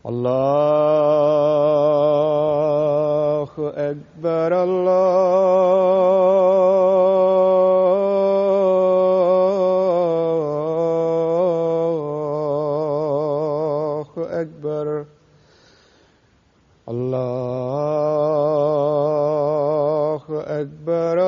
الله أكبر الله أكبر الله أكبر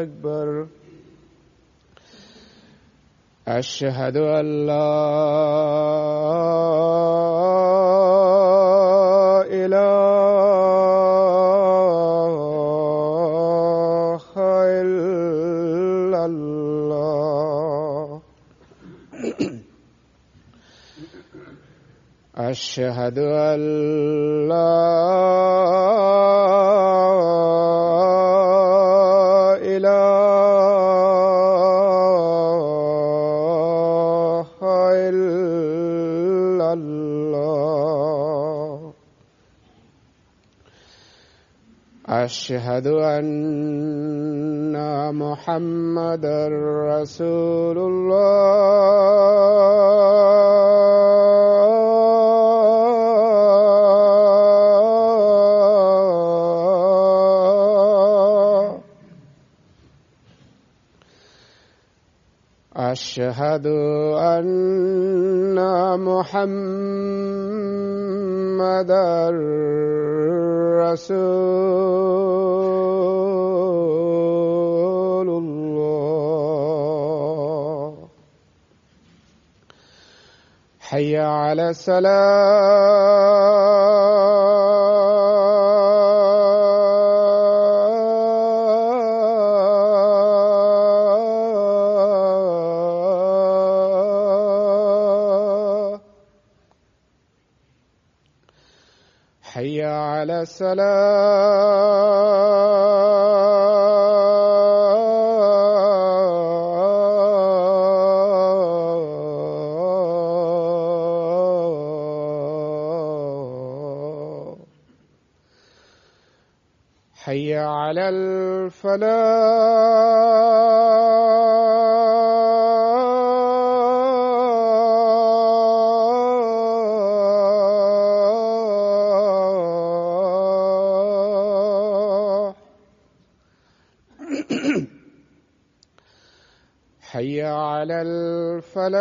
أكبر. أشهد أن لا إله إلا الله. أشهد أن لا أشهد أن محمدًا رسول الله. أشهد أن محمدًا رسول الله. حي على الصلاة. حي على الصلاة. حي على الفلاح. حي على الفلاح.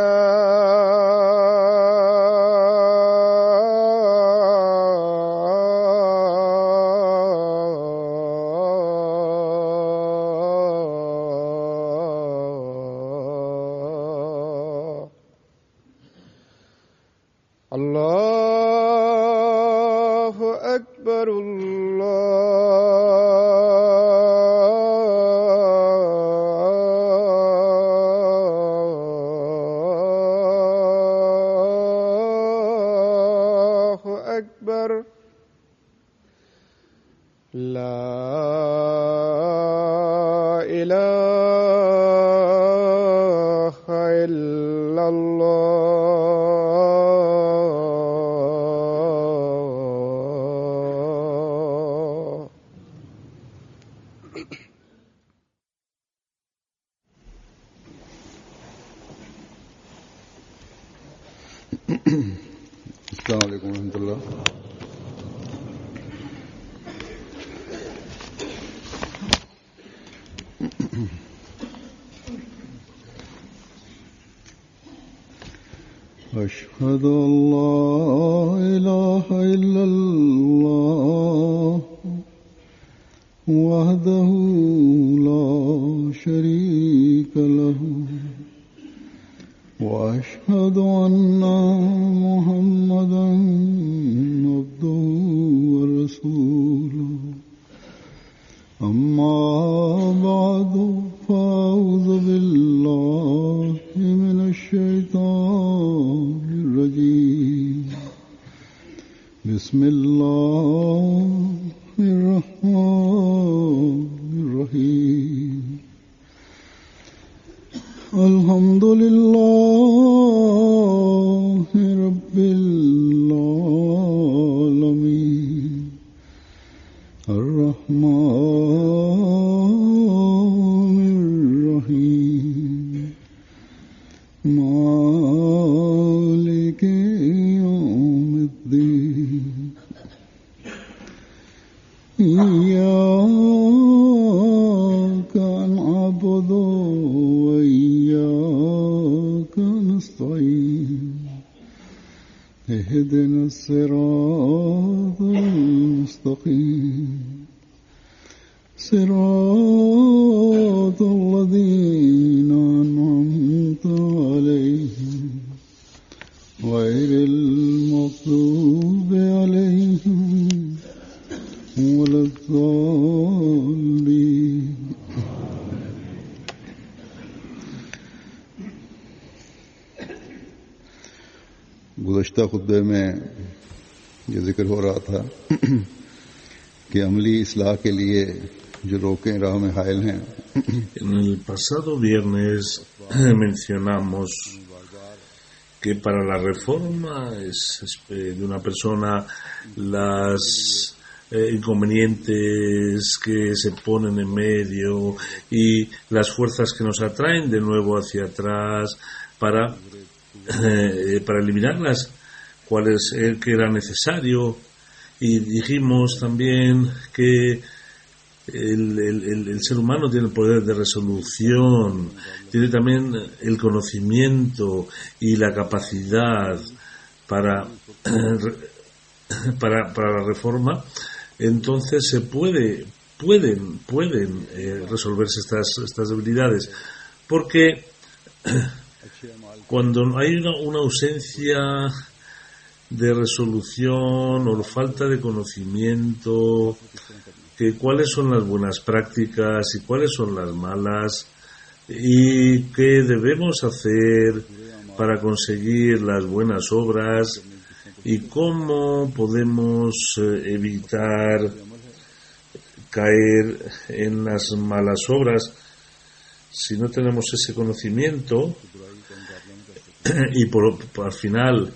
الله أكبر الله أكبر. لا إله إلا الله. السلام عليكم ورحمة الله. أشهد أن لا إله إلا الله وحده لا شريك له وأشهد أن محمدا عبده ورسوله أما بعد فأعوذ بالله من الشيطان الرجيم بسم الله الرحمن الرحيم الحمد لله رب العالمين الرحمن الرحيم مالك يوم الدين إياك نعبد وإياك نستعين اهدنا الصراط المستقيم صراط الذين أنعمت عليهم غير المغضوب عليهم ولا الضالين गुज़श्ता खुतबे में ये जिक्र हो रहा था कि अमली इस्लाह के लिए जो रोकें राह में हायल हैं. En el pasado viernes mencionamos que para la reforma de una persona las inconvenientes que se ponen en medio y las fuerzas que nos atraen de nuevo hacia atrás para eliminarlas, cuál es el que era necesario. Y dijimos también que el ser humano tiene el poder de resolución, tiene también el conocimiento y la capacidad para la reforma. Entonces se pueden resolverse estas debilidades, porque cuando hay una ausencia de resolución o falta de conocimiento, que cuáles son las buenas prácticas y cuáles son las malas y qué debemos hacer para conseguir las buenas obras y cómo podemos evitar caer en las malas obras. Si no tenemos ese conocimiento y al final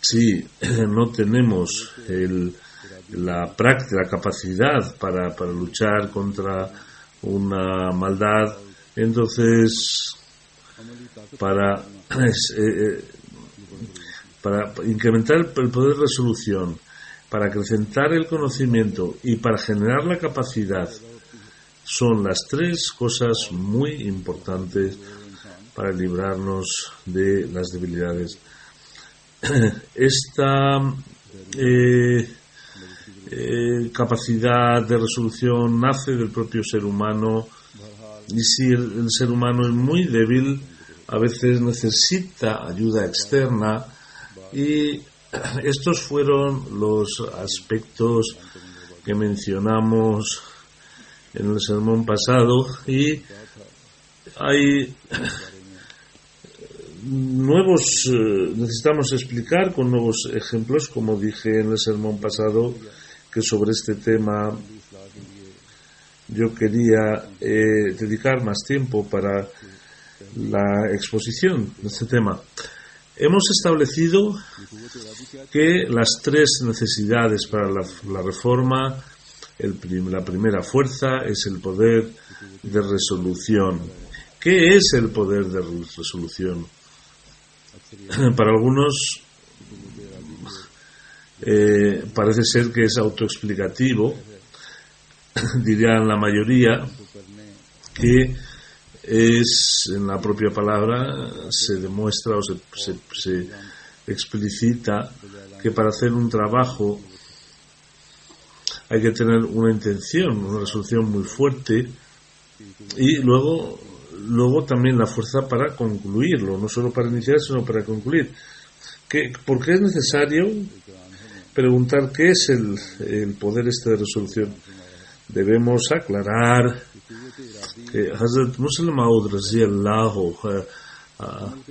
si no tenemos la práctica, la capacidad para luchar contra una maldad, entonces para incrementar el poder de resolución, para acrecentar el conocimiento y para generar la capacidad, son las tres cosas muy importantes para librarnos de las debilidades. Esta capacidad de resolución nace del propio ser humano, y si el ser humano es muy débil, a veces necesita ayuda externa, y estos fueron los aspectos que mencionamos en el sermón pasado, y hay necesitamos explicar con nuevos ejemplos, como dije en el sermón pasado, que sobre este tema yo quería dedicar más tiempo para la exposición de este tema. Hemos establecido que las tres necesidades para la reforma, la primera fuerza es el poder de resolución. ¿Qué es el poder de resolución? Para algunos parece ser que es autoexplicativo. Dirían la mayoría que es, en la propia palabra se demuestra o se explicita que para hacer un trabajo hay que tener una intención, una resolución muy fuerte, y luego luego también la fuerza para concluirlo, no solo para iniciar, sino para concluir. ¿Por qué es necesario preguntar qué es el poder de resolución? Debemos aclarar que Hazrat Muslim Maud Raziyallahu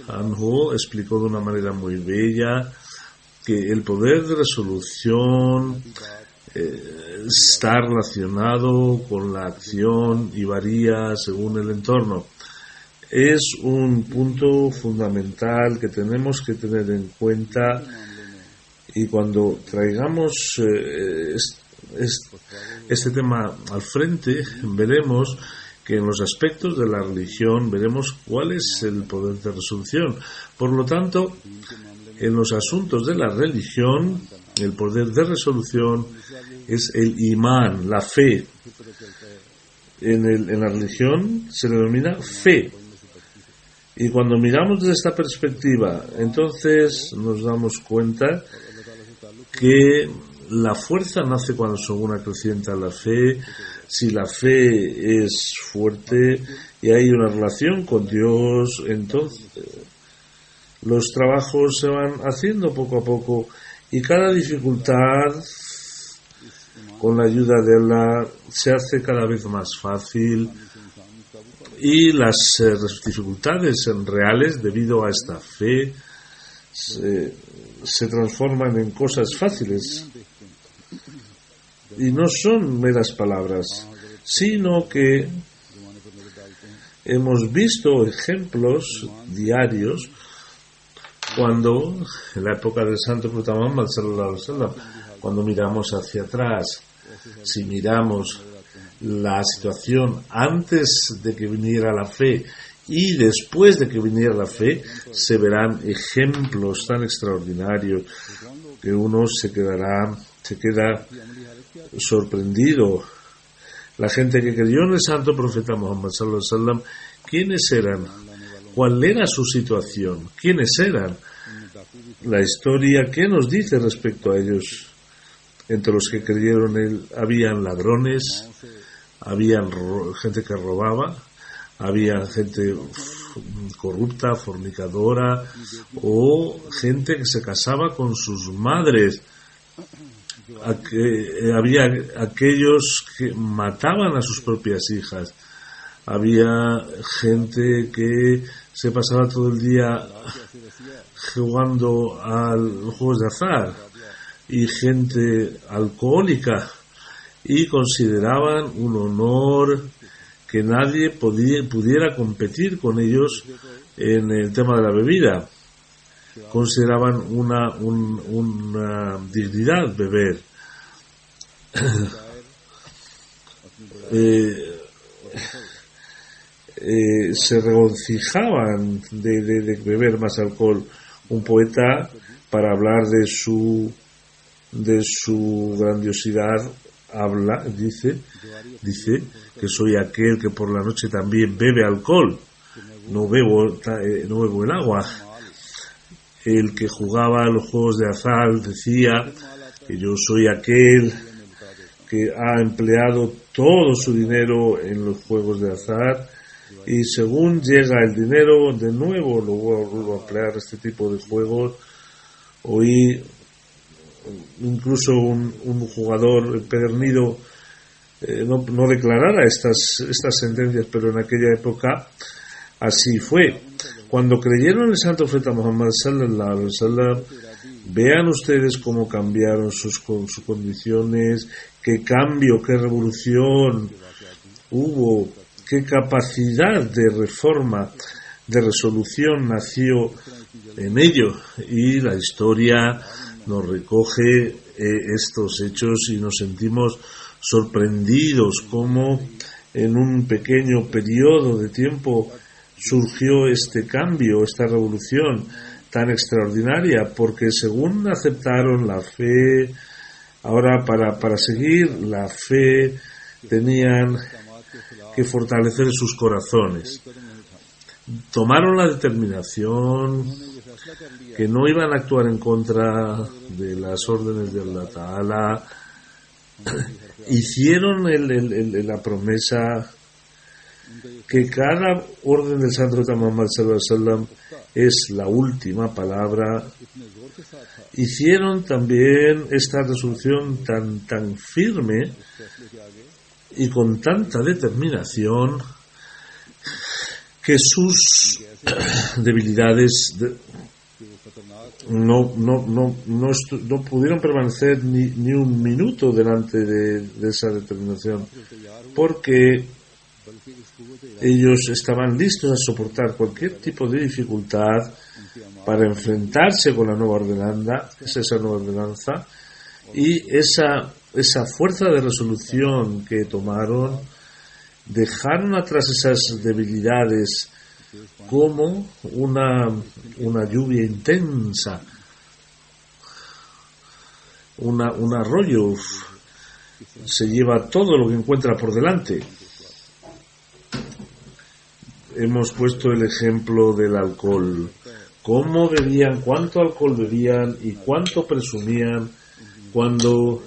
Anhu explicó de una manera muy bella que el poder de resolución está relacionado con la acción y varía según el entorno. Es un punto fundamental que tenemos que tener en cuenta, y cuando traigamos este tema al frente, veremos que en los aspectos de la religión veremos cuál es el poder de resolución. Por lo tanto, en los asuntos de la religión, el poder de resolución es el imán, la fe. En la religión se le denomina fe. Y cuando miramos desde esta perspectiva, entonces nos damos cuenta que la fuerza nace cuando según acrecienta la fe. Si la fe es fuerte y hay una relación con Dios, entonces los trabajos se van haciendo poco a poco, y cada dificultad, con la ayuda de Allah, se hace cada vez más fácil, y las dificultades reales debido a esta fe se transforman en cosas fáciles, y no son meras palabras, sino que hemos visto ejemplos diarios cuando, en la época del Santo Profeta Muhammad sallallahu alaihi wasallam, cuando miramos hacia atrás, si miramos la situación antes de que viniera la fe y después de que viniera la fe, se verán ejemplos tan extraordinarios que uno se queda sorprendido. La gente que creyó en el Santo Profeta Muhammad sallallahu alaihi wasallam, ¿quiénes eran? ¿Cuál era su situación? ¿Quiénes eran? La historia, ¿qué nos dice respecto a ellos? Entre los que creyeron él, habían ladrones, habían gente que robaba, había gente corrupta, fornicadora, o gente que se casaba con sus madres. Había aquellos que mataban a sus propias hijas. Había gente que se pasaba todo el día jugando a los juegos de azar, y gente alcohólica, y consideraban un honor que nadie pudiera competir con ellos en el tema de la bebida. Consideraban una dignidad beber. Se regocijaban de beber más alcohol. Un poeta, para hablar de su grandiosidad, dice que soy aquel que por la noche también bebe alcohol, no bebo el agua. El que jugaba a los juegos de azar decía que yo soy aquel que ha empleado todo su dinero en los juegos de azar, y según llega el dinero, de nuevo lo vuelvo a emplear este tipo de juegos. Oí incluso un jugador empedernido no declarara estas sentencias, pero en aquella época así fue. Cuando creyeron en el Santo Profeta Muhammad sallallahu alaihi wasallam, vean ustedes cómo cambiaron sus condiciones, qué cambio, qué revolución hubo, qué capacidad de reforma, de resolución nació en ello, y la historia nos recoge estos hechos, y nos sentimos sorprendidos cómo en un pequeño periodo de tiempo surgió este cambio, esta revolución tan extraordinaria, porque según aceptaron la fe, ahora para seguir la fe tenían que fortalecer sus corazones. Tomaron la determinación que no iban a actuar en contra de las órdenes de Allah Ta'ala. Hicieron la promesa que cada orden del Santo Profeta Muhammad sallallahu alaihi wasallam es la última palabra, hicieron también esta resolución tan firme y con tanta determinación que sus debilidades no pudieron permanecer ni un minuto delante de esa determinación, porque ellos estaban listos a soportar cualquier tipo de dificultad para enfrentarse con la nueva ordenanza, y esa fuerza de resolución que tomaron, dejaron atrás esas debilidades como una lluvia intensa, un arroyo se lleva todo lo que encuentra por delante. Hemos puesto el ejemplo del alcohol. Cómo bebían, cuánto alcohol bebían y cuánto presumían cuando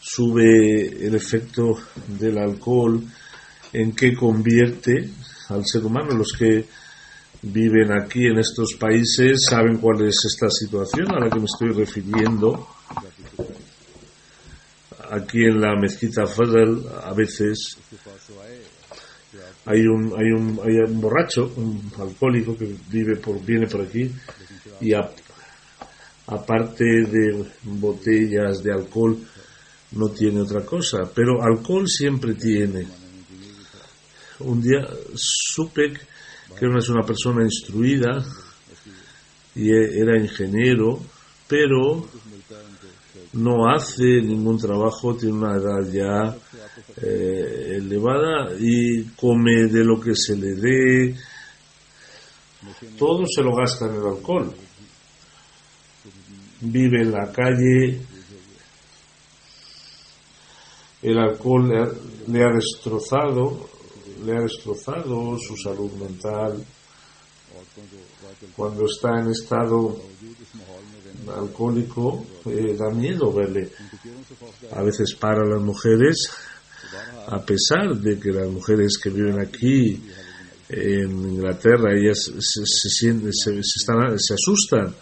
sube el efecto del alcohol, en qué convierte al ser humano. Los que viven aquí en estos países saben cuál es esta situación a la que me estoy refiriendo. Aquí en la mezquita Fadl a veces hay un borracho, un alcohólico que viene por aquí, y aparte de botellas de alcohol no tiene otra cosa, pero alcohol siempre tiene. Un día supe que era una persona instruida y era ingeniero, pero no hace ningún trabajo, tiene una edad ya elevada y come de lo que se le dé, todo se lo gasta en el alcohol. Vive en la calle, el alcohol le ha destrozado su salud mental. Cuando está en estado alcohólico, da miedo verle. A veces para las mujeres, a pesar de que las mujeres que viven aquí en Inglaterra, ellas se asustan,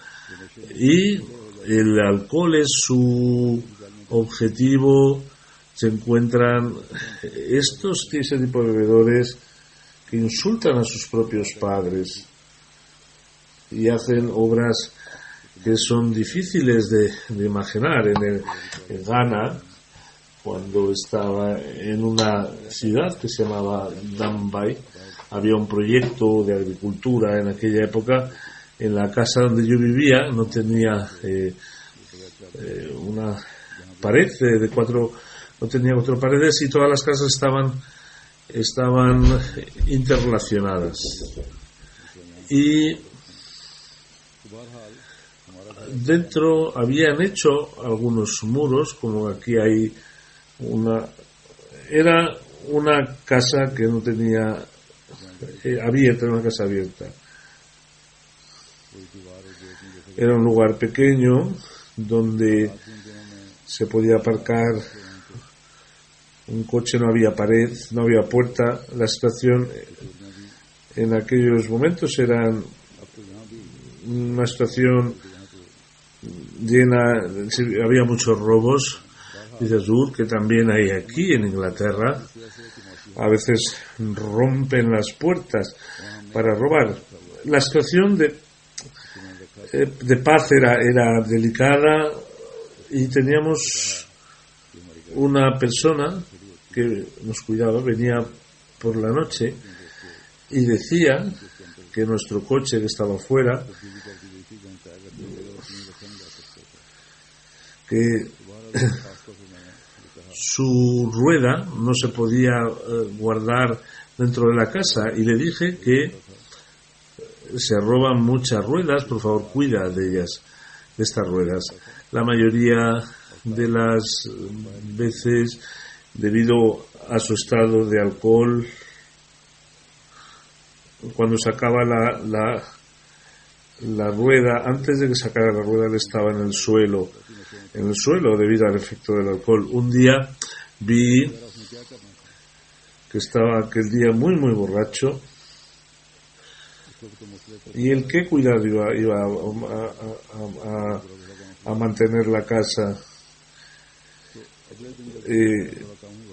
y el alcohol es su objetivo. Se encuentran ese tipo de bebedores que insultan a sus propios padres y hacen obras que son difíciles de imaginar. En Ghana, cuando estaba en una ciudad que se llamaba Dambai, había un proyecto de agricultura en aquella época. En la casa donde yo vivía no tenía una pared no tenía 4 paredes, y todas las casas estaban interrelacionadas. Y dentro habían hecho algunos muros, como aquí hay era una casa que no tenía abierta, una casa abierta. Era un lugar pequeño donde se podía aparcar un coche, no había pared, no había puerta. La situación en aquellos momentos era una situación llena, había muchos robos. Dice Azur que también hay aquí en Inglaterra. A veces rompen las puertas para robar. La situación de paz era delicada, y teníamos una persona que nos cuidaba, venía por la noche y decía que nuestro coche, que estaba fuera, que su rueda no se podía guardar dentro de la casa, y le dije que se roban muchas ruedas, por favor cuida de ellas, de estas ruedas. La mayoría de las veces, debido a su estado de alcohol, cuando sacaba la rueda, antes de que sacara la rueda, él estaba en el suelo debido al efecto del alcohol. Un día vi que estaba aquel día muy muy borracho, y el qué cuidado iba a mantener la casa.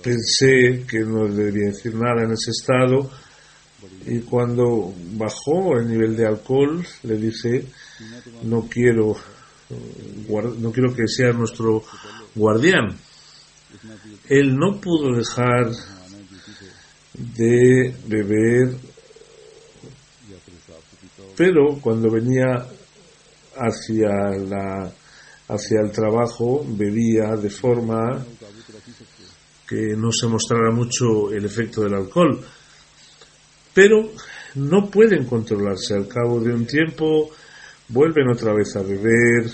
Pensé que no debía decir nada en ese estado, y cuando bajó el nivel de alcohol le dije: no quiero que sea nuestro guardián. Él no pudo dejar de beber, pero cuando venía hacia el trabajo bebía de forma que no se mostrara mucho el efecto del alcohol, pero no pueden controlarse. Al cabo de un tiempo vuelven otra vez a beber,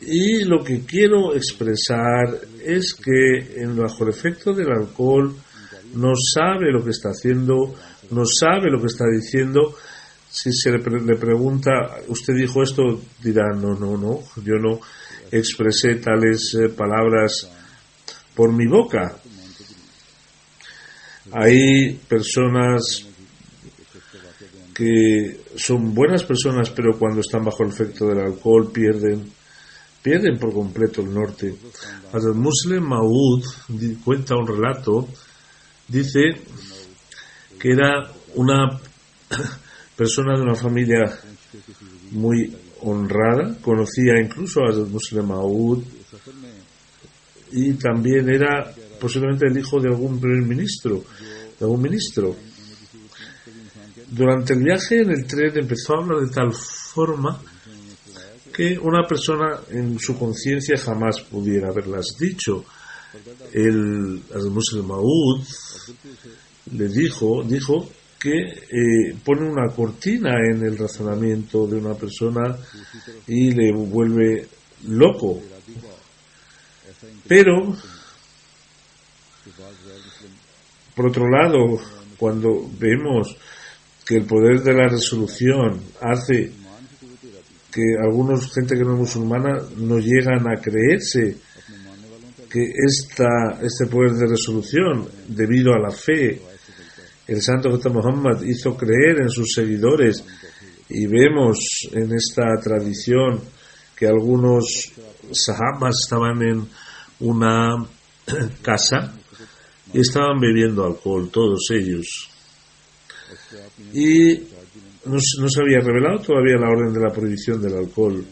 y lo que quiero expresar es que bajo el efecto del alcohol no sabe lo que está haciendo, no sabe lo que está diciendo. Si se le pregunta: ¿usted dijo esto?, dirá: no, yo no expresé tales palabras por mi boca. Hay personas que son buenas personas, pero cuando están bajo el efecto del alcohol pierden por completo el norte. Hazrat Muslim Maud cuenta un relato. Dice que era una persona de una familia muy honrada, conocía incluso a Hazrat Muslim Maud, y también era posiblemente el hijo de algún primer ministro, de algún ministro. Durante el viaje en el tren empezó a hablar de tal forma que una persona en su conciencia jamás pudiera haberlas dicho. El Muslim Maud le dijo que pone una cortina en el razonamiento de una persona y le vuelve loco. Pero por otro lado, cuando vemos que el poder de la resolución hace que algunos gente que no es musulmana no llegan a creerse que este poder de resolución, debido a la fe, el santo profeta Muhammad hizo creer en sus seguidores, y vemos en esta tradición que algunos sahabas estaban en una casa y estaban bebiendo alcohol, todos ellos, y no se había revelado todavía la orden de la prohibición del alcohol,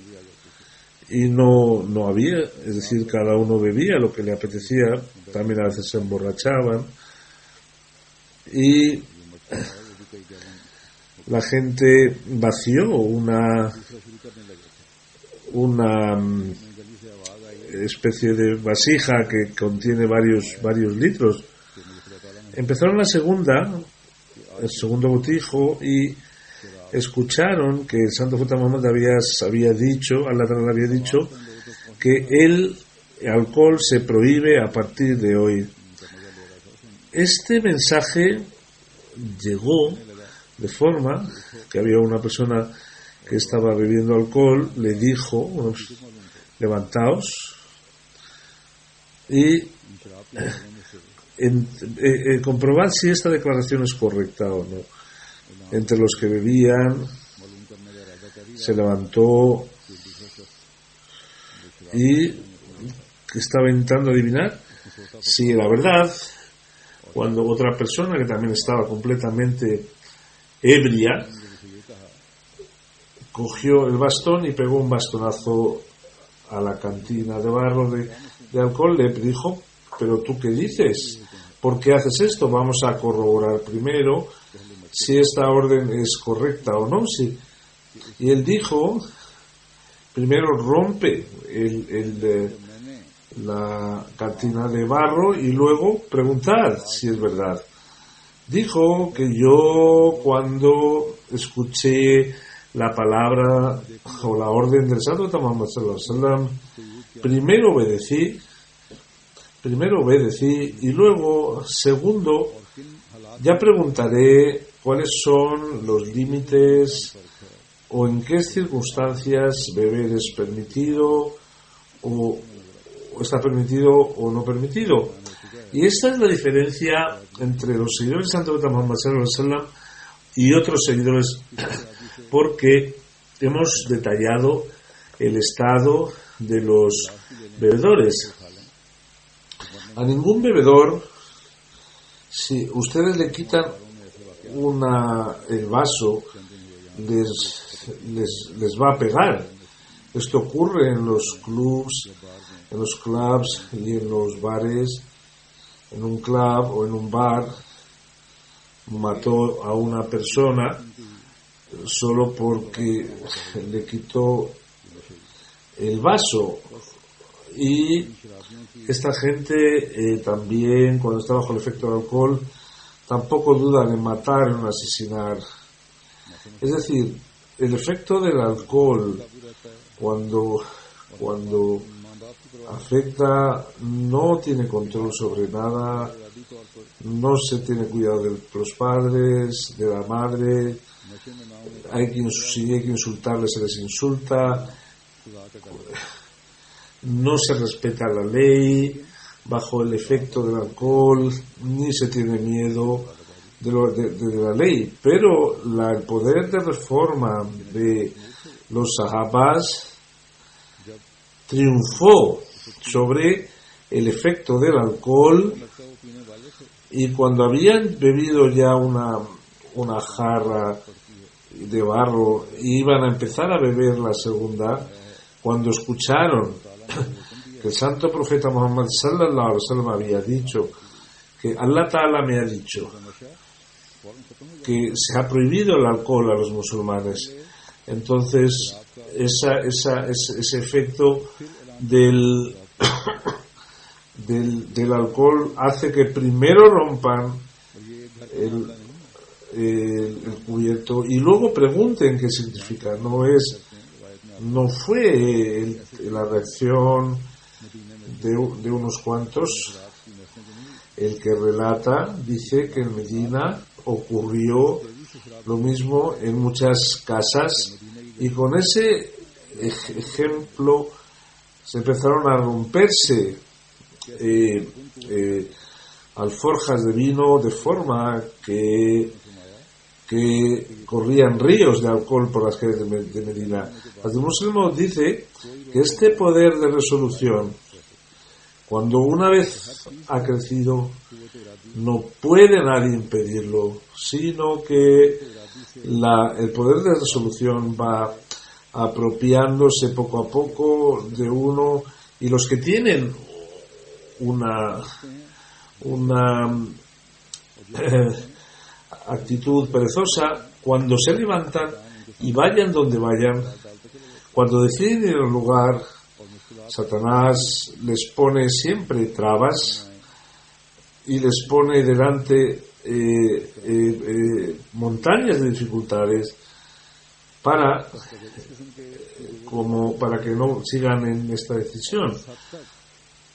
y no había, es decir, cada uno bebía lo que le apetecía, también a veces se emborrachaban, y la gente vació una especie de vasija que contiene varios litros. Empezaron el segundo botijo, y escucharon que el santo profeta Muhammad había dicho, Allah le había dicho, que el alcohol se prohíbe a partir de hoy. Este mensaje llegó de forma que había una persona que estaba bebiendo alcohol, le dijo: levantaos y comprobad si esta declaración es correcta o no. Entre los que bebían se levantó y estaba intentando adivinar si era verdad, cuando otra persona que también estaba completamente ebria cogió el bastón y pegó un bastonazo a la cantina de barro de alcohol. Le dijo: ¿pero tú qué dices? ¿Por qué haces esto? Vamos a corroborar primero si esta orden es correcta o no. Sí. Y él dijo: primero rompe la cantina de barro y luego preguntad si es verdad. Dijo que yo, cuando escuché la palabra o la orden del santo Muhammad sallallahu alaihi wasallam, primero obedecí, y luego, segundo, ya preguntaré cuáles son los límites o en qué circunstancias beber es permitido o está permitido o no permitido. Y esta es la diferencia entre los seguidores del Santo Profeta Muhammad sallallahu alaihi wasallam y otros seguidores, porque hemos detallado el estado de los bebedores. A ningún bebedor, si ustedes le quitan el vaso, les va a pegar. Esto ocurre en los clubs y en los bares. En un club o en un bar mató a una persona solo porque le quitó el vaso. Y esta gente también, cuando está bajo el efecto del alcohol, tampoco dudan en matar, en asesinar. Es decir, el efecto del alcohol, cuando afecta, no tiene control sobre nada, no se tiene cuidado de los padres, de la madre, si hay que insultarles, se les insulta, no se respeta la ley bajo el efecto del alcohol, ni se tiene miedo de la ley. Pero el poder de reforma de los sahabas triunfó sobre el efecto del alcohol, y cuando habían bebido ya una jarra de barro y iban a empezar a beber la segunda, cuando escucharon que el santo profeta Muhammad sallallahu alaihi wasallam había dicho que Allah Ta'ala me ha dicho que se ha prohibido el alcohol a los musulmanes, entonces ese efecto del alcohol hace que primero rompan el cubierto y luego pregunten qué significa. No fue la reacción de unos cuantos. El que relata dice que en Medina ocurrió lo mismo en muchas casas, y con ese ejemplo se empezaron a romperse alforjas de vino, de forma que corrían ríos de alcohol por las calles de Medina. El musulmán dice que este poder de resolución, cuando una vez ha crecido, no puede nadie impedirlo, sino que el poder de resolución va apropiándose poco a poco de uno, y los que tienen una actitud perezosa, cuando se levantan y vayan donde vayan, cuando deciden ir al lugar, Satanás les pone siempre trabas y les pone delante montañas de dificultades para que no sigan en esta decisión.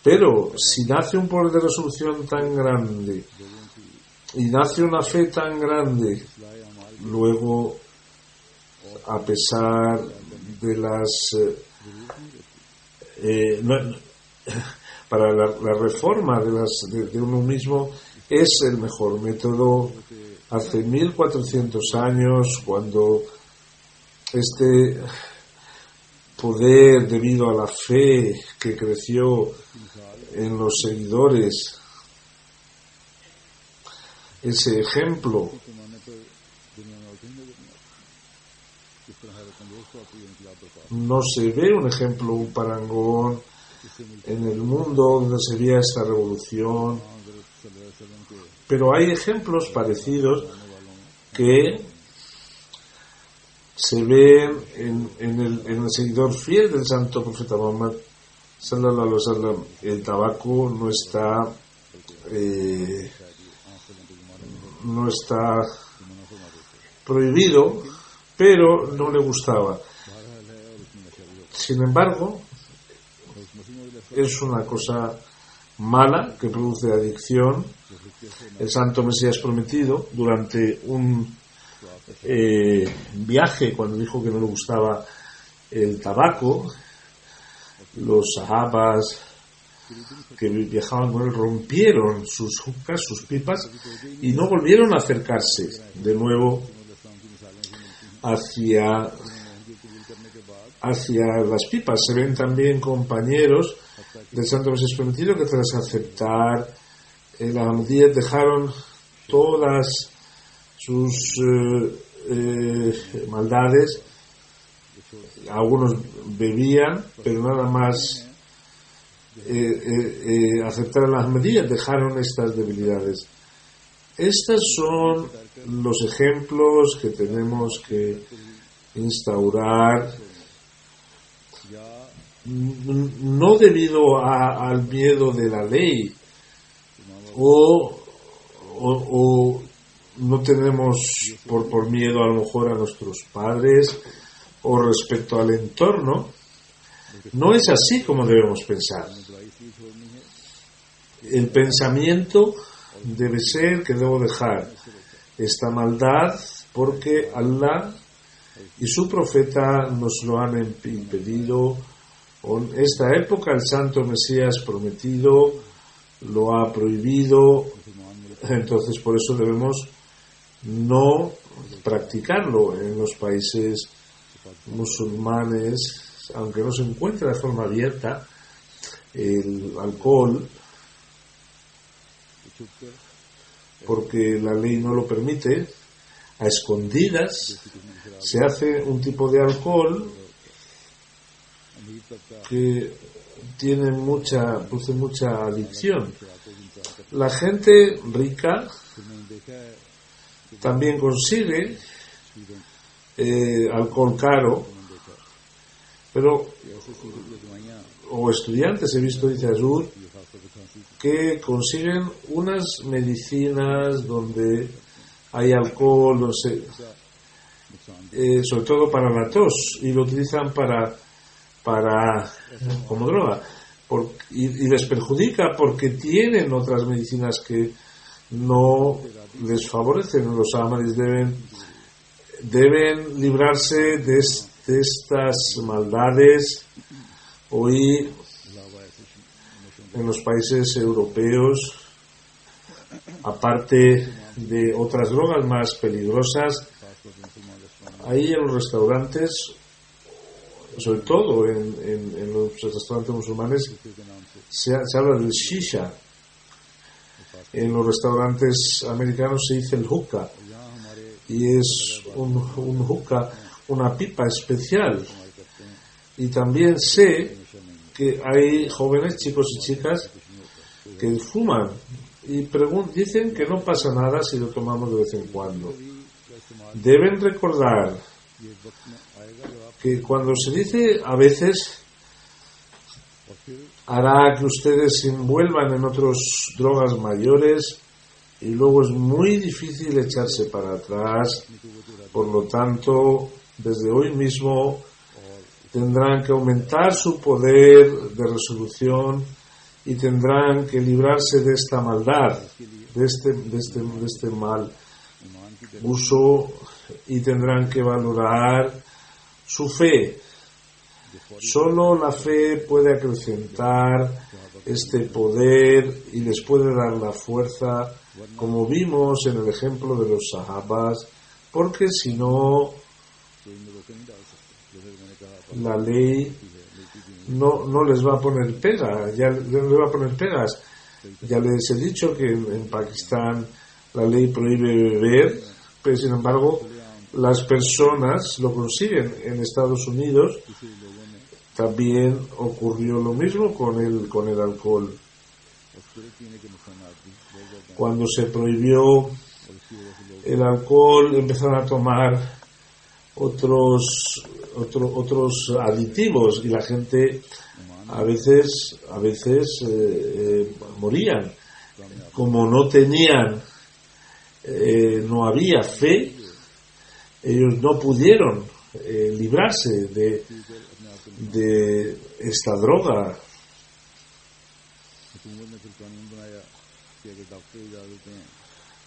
Pero si nace un poder de resolución tan grande y nace una fe tan grande, luego, a pesar de para la reforma de uno mismo, es el mejor método. Hace 1400 años, cuando este poder, debido a la fe que creció en los seguidores, ese ejemplo no se ve un ejemplo, un parangón en el mundo donde se vea esta revolución, pero hay ejemplos parecidos que se ven en el seguidor fiel del santo profeta Muhammad sallallahu alaihi wasallam. El tabaco no está prohibido, pero no le gustaba. Sin embargo, es una cosa mala que produce adicción. El santo Mesías prometido, durante un viaje, cuando dijo que no le gustaba el tabaco, los sahabas que viajaban con él rompieron sus jucas, sus pipas, y no volvieron a acercarse de nuevo hacia las pipas. Se ven también compañeros del Santo Mesías Prometido que tras aceptar el Ahmadiyyat dejaron todas sus maldades. Algunos bebían, pero nada más aceptar el Ahmadiyyat dejaron estas debilidades. Estos son los ejemplos que tenemos que instaurar, no debido al miedo de la ley o no tenemos por miedo a lo mejor a nuestros padres o respecto al entorno. No es así como debemos pensar. El pensamiento debe ser que debo dejar esta maldad porque Allah y su profeta nos lo han impedido. En esta época el Santo Mesías Prometido lo ha prohibido, entonces por eso debemos no practicarlo en los países musulmanes, aunque no se encuentre de forma abierta el alcohol, porque la ley no lo permite. A escondidas se hace un tipo de alcohol que produce mucha adicción. La gente rica también consigue alcohol caro, o estudiantes, he visto, dice Azur, que consiguen unas medicinas donde hay alcohol, no sé, sobre todo para la tos, y lo utilizan como droga, y les perjudica porque tienen otras medicinas que no les favorecen. Los ahmadis deben librarse de estas maldades. Hoy en los países europeos, aparte de otras drogas más peligrosas, ahí en los restaurantes, sobre todo en los restaurantes musulmanes, se habla del shisha. En los restaurantes americanos se dice el hookah, y es un hookah, una pipa especial. Y también sé que hay jóvenes, chicos y chicas, que fuman y dicen que no pasa nada si lo tomamos de vez en cuando. Deben recordar que cuando se dice a veces, hará que ustedes se envuelvan en otras drogas mayores y luego es muy difícil echarse para atrás. Por lo tanto, desde hoy mismo tendrán que aumentar su poder de resolución y tendrán que librarse de esta maldad, de este mal uso, y tendrán que valorar su fe. Solo la fe puede acrecentar este poder y les puede dar la fuerza, como vimos en el ejemplo de los sahabas, porque si no, la ley no les va a poner pegas. Ya les he dicho que en Pakistán la ley prohíbe beber, pero sin embargo las personas lo consiguen. En Estados Unidos también ocurrió lo mismo con el alcohol. Cuando se prohibió el alcohol, empezaron a tomar otros aditivos y la gente a veces morían. Como no había fe, ellos no pudieron librarse de esta droga.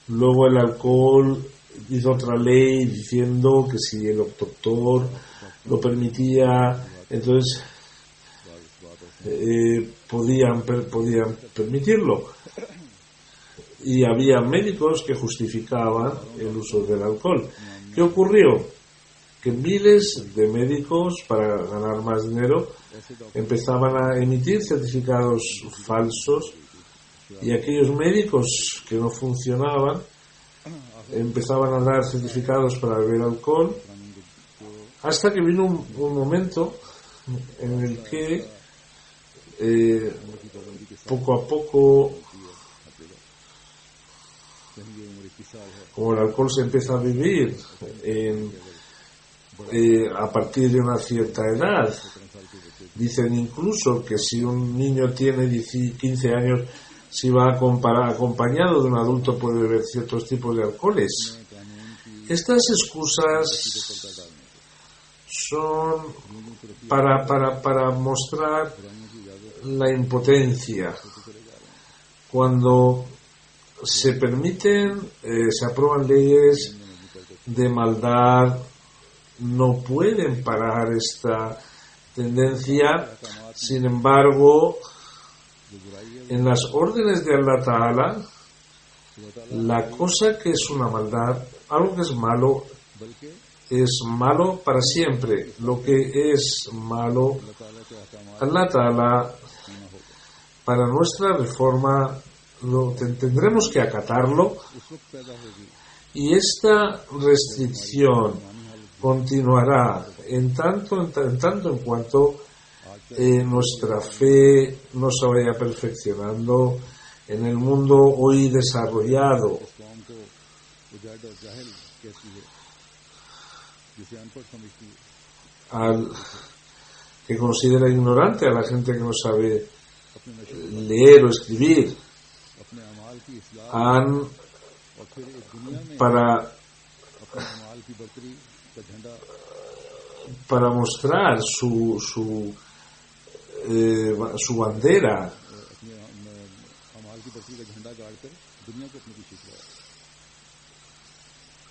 Luego el alcohol hizo otra ley diciendo que si el doctor lo permitía, entonces podían permitirlo. Y había médicos que justificaban el uso del alcohol. ¿Qué ocurrió? Que miles de médicos, para ganar más dinero, empezaban a emitir certificados falsos, y aquellos médicos que no funcionaban empezaban a dar certificados para beber alcohol, hasta que vino un momento en el que poco a poco, como el alcohol se empieza a vivir a partir de una cierta edad, dicen incluso que si un niño tiene 15 años, si va acompañado de un adulto, puede beber ciertos tipos de alcoholes. Estas excusas son para mostrar la impotencia. Cuando se permiten, se aprueban leyes de maldad, no pueden parar esta tendencia. Sin embargo, en las órdenes de Allah Ta'ala, la cosa que es una maldad, algo que es malo para siempre. Lo que es malo, Allah Ta'ala, para nuestra reforma, tendremos que acatarlo, y esta restricción continuará en tanto en cuanto nuestra fe no se vaya perfeccionando en el mundo hoy desarrollado. Al que considera ignorante a la gente que no sabe leer o escribir, para mostrar su bandera,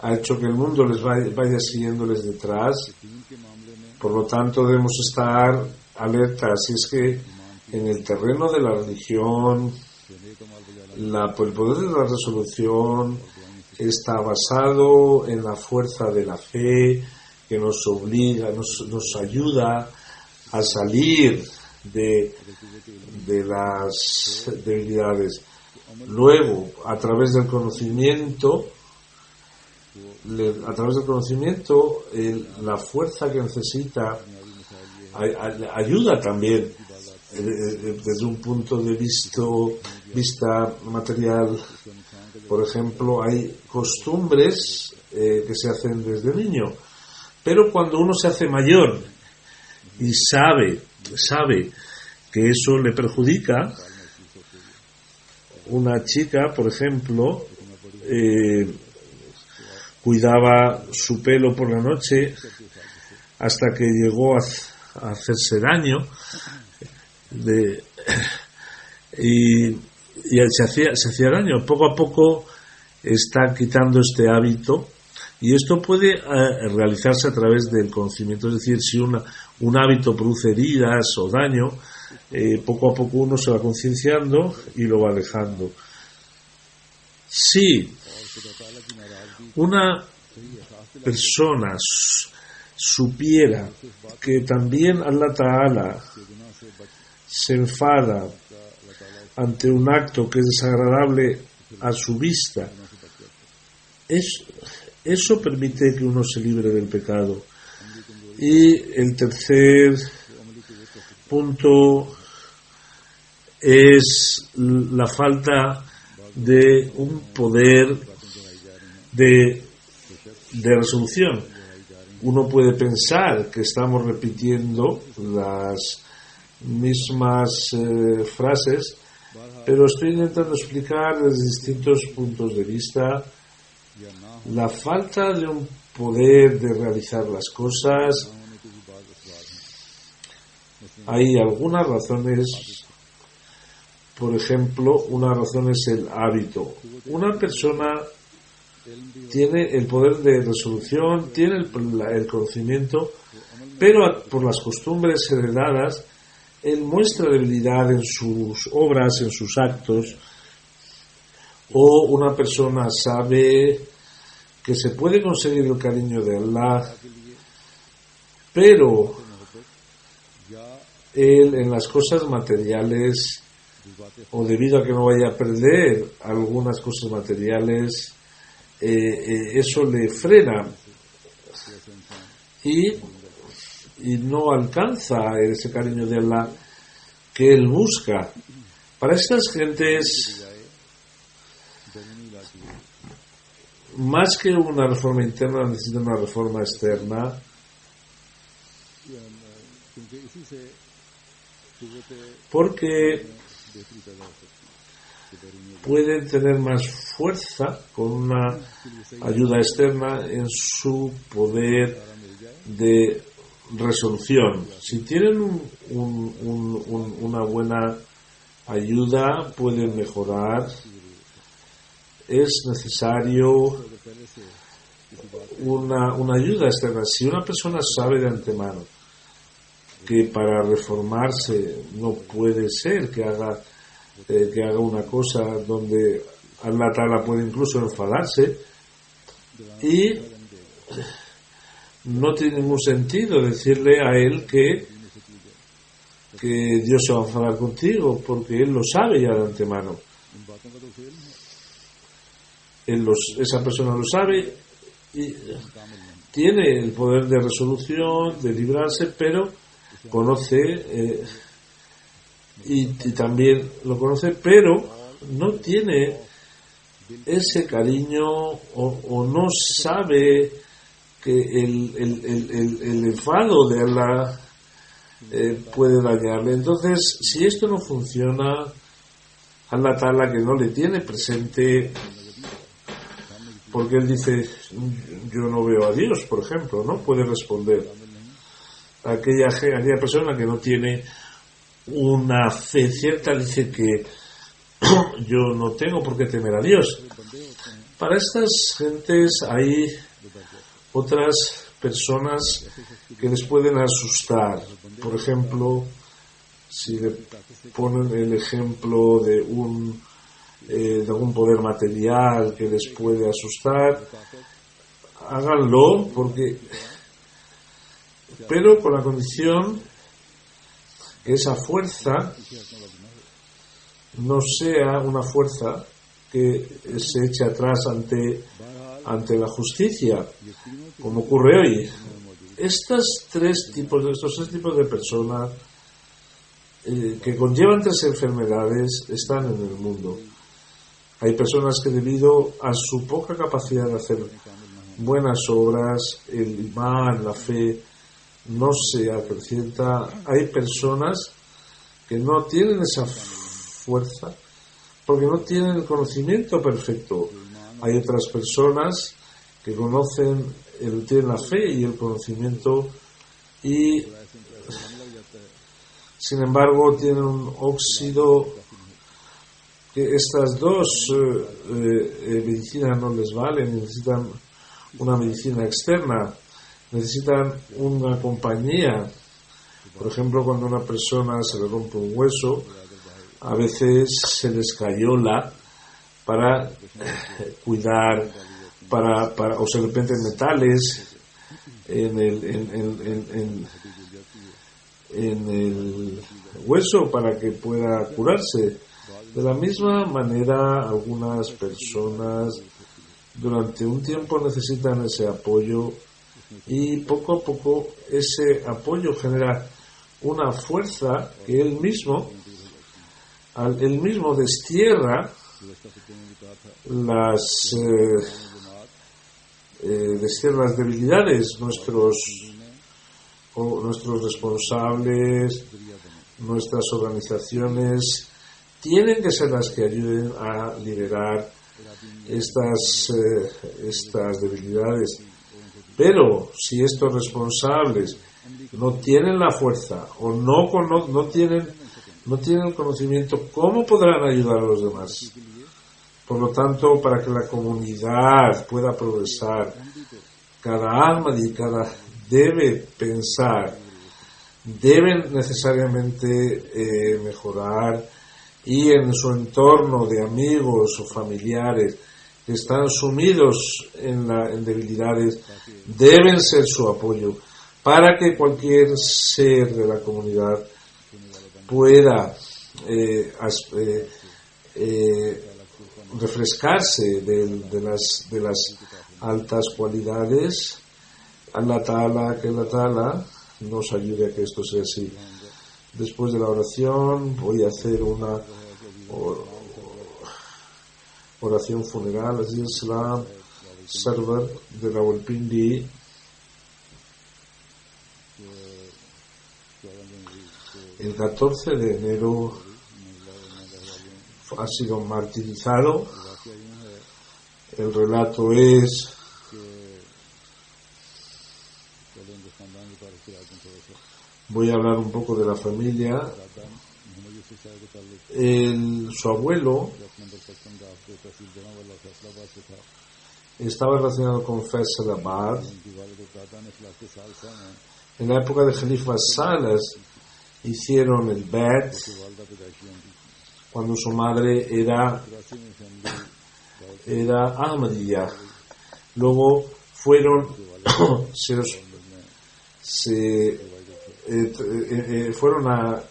ha hecho que el mundo les vaya siguiéndoles detrás. Por lo tanto, debemos estar alertas. Si es que en el terreno de la religión, el poder de la resolución está basado en la fuerza de la fe, que nos obliga, nos ayuda a salir de las debilidades. Luego, a través del conocimiento, la fuerza que necesita ayuda también desde un punto de vista material. Por ejemplo, hay costumbres que se hacen desde niño, pero cuando uno se hace mayor y sabe que eso le perjudica, una chica, por ejemplo, cuidaba su pelo por la noche hasta que llegó a hacerse daño, y se hacía daño. Poco a poco está quitando este hábito, y esto puede realizarse a través del conocimiento. Es decir, si un hábito produce heridas o daño, poco a poco uno se va concienciando y lo va dejando. Si una persona supiera que también Allah Ta'ala se enfada ante un acto que es desagradable a su vista, eso permite que uno se libre del pecado. Y el tercer punto es la falta de un poder de resolución. Uno puede pensar que estamos repitiendo las mismas frases, pero estoy intentando explicar desde distintos puntos de vista la falta de un poder de realizar las cosas. Hay algunas razones. Por ejemplo, una razón es el hábito. Una persona tiene el poder de resolución, tiene el conocimiento, pero por las costumbres heredadas él muestra debilidad en sus obras, en sus actos, o una persona sabe que se puede conseguir el cariño de Allah, pero él en las cosas materiales, o debido a que no vaya a perder algunas cosas materiales, eso le frena y no alcanza ese cariño de Allah que él busca. Para estas gentes, más que una reforma interna, necesitan una reforma externa, porque pueden tener más fuerza con una ayuda externa en su poder de resolución. Si tienen una buena ayuda, pueden mejorar. Es necesario una ayuda externa. Si una persona sabe de antemano que para reformarse no puede ser que haga una cosa donde Allah Ta'ala puede incluso enfadarse, y no tiene ningún sentido decirle a él que Dios se va a enfadar contigo, porque él lo sabe ya de antemano. Esa persona lo sabe y tiene el poder de resolución, de librarse, pero conoce y también lo conoce, pero no tiene ese cariño o no sabe que el enfado de Allah puede dañarle. Entonces, si esto no funciona, Allah Ta'ala, que no le tiene presente, porque él dice, yo no veo a Dios, por ejemplo, no puede responder a aquella persona que no tiene una fe cierta, dice que yo no tengo por qué temer a Dios. Para estas gentes hay otras personas que les pueden asustar. Por ejemplo, si le ponen el ejemplo de algún poder material que les puede asustar, háganlo, pero con la condición que esa fuerza no sea una fuerza que se eche atrás ante la justicia, como ocurre hoy. Estos tres tipos de personas que conllevan tres enfermedades están en el mundo. Hay personas que, debido a su poca capacidad de hacer buenas obras, el imán, la fe, no se acrecienta. Hay personas que no tienen esa fuerza porque no tienen el conocimiento perfecto. Hay otras personas que tienen la fe y el conocimiento, y sin embargo tienen un óxido que estas dos medicinas no les valen. Necesitan una medicina externa, necesitan una compañía. Por ejemplo, cuando a una persona se le rompe un hueso, a veces se les escayola para cuidar, o se le repenten metales en el hueso para que pueda curarse. De la misma manera, algunas personas durante un tiempo necesitan ese apoyo, y poco a poco ese apoyo genera una fuerza que él mismo destierra las debilidades. Nuestros responsables, nuestras organizaciones tienen que ser las que ayuden a liberar estas debilidades. Pero si estos responsables no tienen la fuerza o no tienen el conocimiento, ¿cómo podrán ayudar a los demás? Por lo tanto, para que la comunidad pueda progresar, cada alma dedicada debe pensar deben necesariamente mejorar, y en su entorno de amigos o familiares que están sumidos en debilidades, deben ser su apoyo para que cualquier ser de la comunidad pueda refrescarse de las altas cualidades. Que Allah Ta'ala nos ayude a que esto sea así. Después de la oración voy a hacer una oración funeral. Así es, Salam Sarwar de Rawalpindi, el 14 de enero ha sido martirizado. El relato es: voy a hablar un poco de la familia. Su abuelo estaba relacionado con Faisalabad. En la época de Khalifa Salas hicieron el Bet cuando su madre era Ahmadiyya. Luego fueron fueron a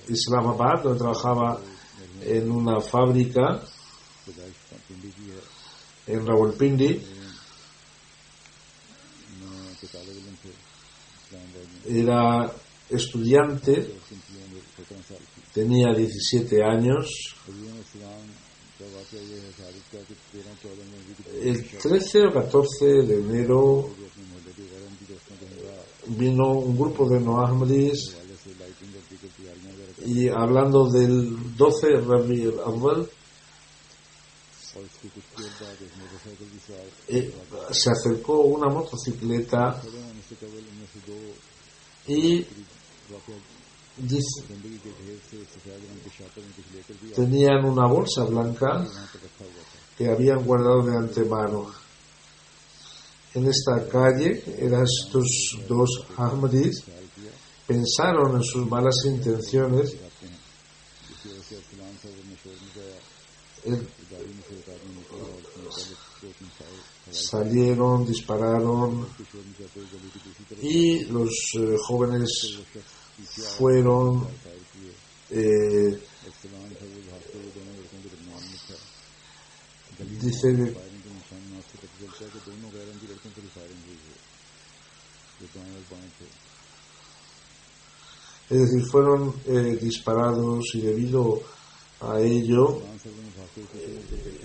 Islamabad, donde trabajaba en una fábrica en Rawalpindi. Era estudiante, tenía 17 años. El 13 o 14 de enero vino un grupo de no ahmadis, y hablando del 12 Rabi al-Awwal, se acercó una motocicleta y tenían una bolsa blanca que habían guardado de antemano. En esta calle, estos dos Ahmadis pensaron en sus malas intenciones. Salieron, dispararon, y los jóvenes fueron dice es decir, fueron disparados, y debido a ello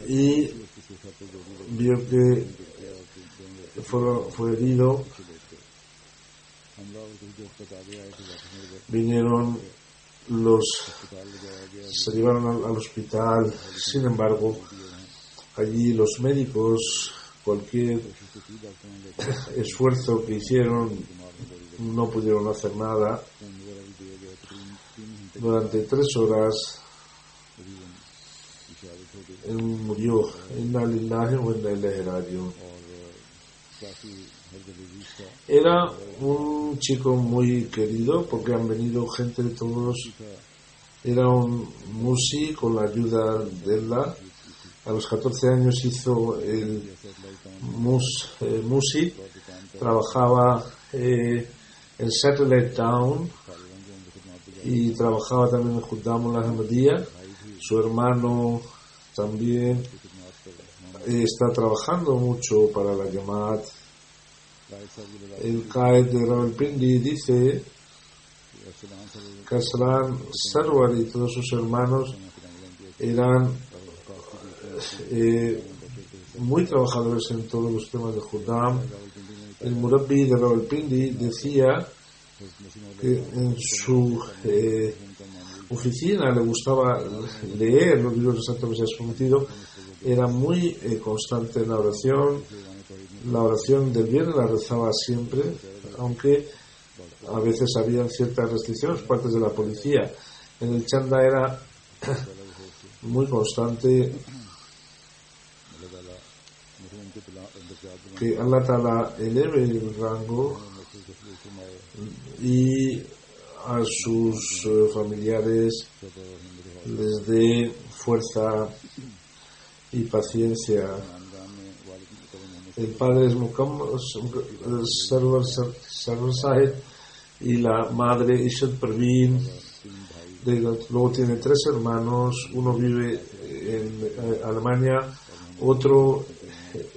y vio que fue herido, vinieron se llevaron al hospital. Sin embargo, allí los médicos, cualquier esfuerzo que hicieron, no pudieron hacer nada. Durante 3 horas él murió. Inna lillahi wa inna ilaihi raji'un. Era un chico muy querido porque han venido gente de todos. Era un musi con la ayuda de Allah. A los 14 años hizo el musi. Trabajaba en Satellite Town y trabajaba también en Khuddam al-Ahmadiyya. Su hermano también está trabajando mucho para la Jamaat. El Qaed de Rawalpindi dice que Aslan Sarwar y todos sus hermanos eran muy trabajadores en todos los temas de Khuddam. El Murabbi de Rawalpindi decía que en su oficina le gustaba leer los libros de Santo Mesías Prometido. Era muy constante en la oración. La oración del bien la rezaba siempre, aunque a veces había ciertas restricciones por parte de la policía. En el chanda era muy constante. Que Allah Ta'ala eleve el rango y a sus familiares les dé fuerza y paciencia. El padre es Mukam Sarwar Sahib y la madre Ishat Parveen. Luego tiene 3 hermanos, uno vive en Alemania, otro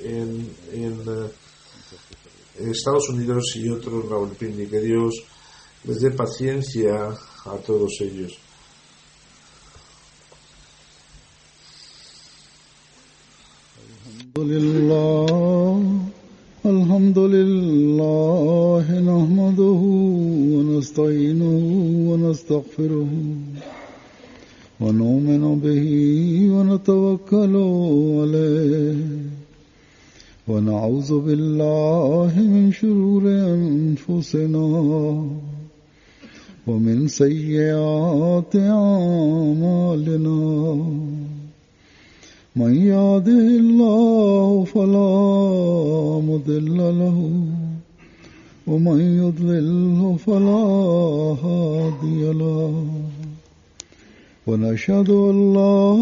en Estados Unidos y otro en Rawalpindi. Que Dios les dé paciencia a todos ellos. Alhamdulillah nahmaduhu wa nasta'inuhu wa nastaghfiruhu wa nu'minu bihi wa natawakkalu alayhi wa na'udhu billahi min shururi anfusina wa min sayyiati a'malina. من يهده الله فلا مضل له ومن يضلله فلا هادي له ونشهد أن لا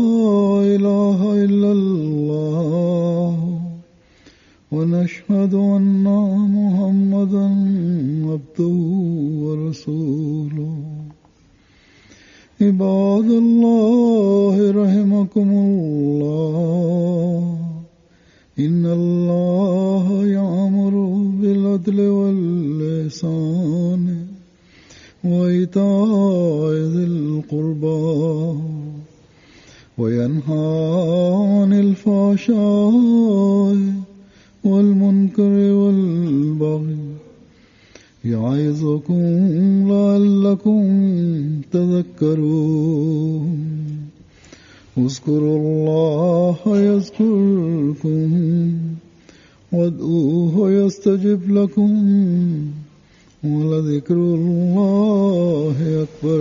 إله إلا الله ونشهد أن محمدا عبده ورسوله. عباد الله رحمكم الله إن الله يأمر بالعدل والإحسان وإيتاء ذي القربى وينهى عن الفحشاء والمنكر والبغي يعظكم لعلكم تذكرون. اذكروا الله يذكركم وادعوه يستجب لكم ولذكر الله أكبر.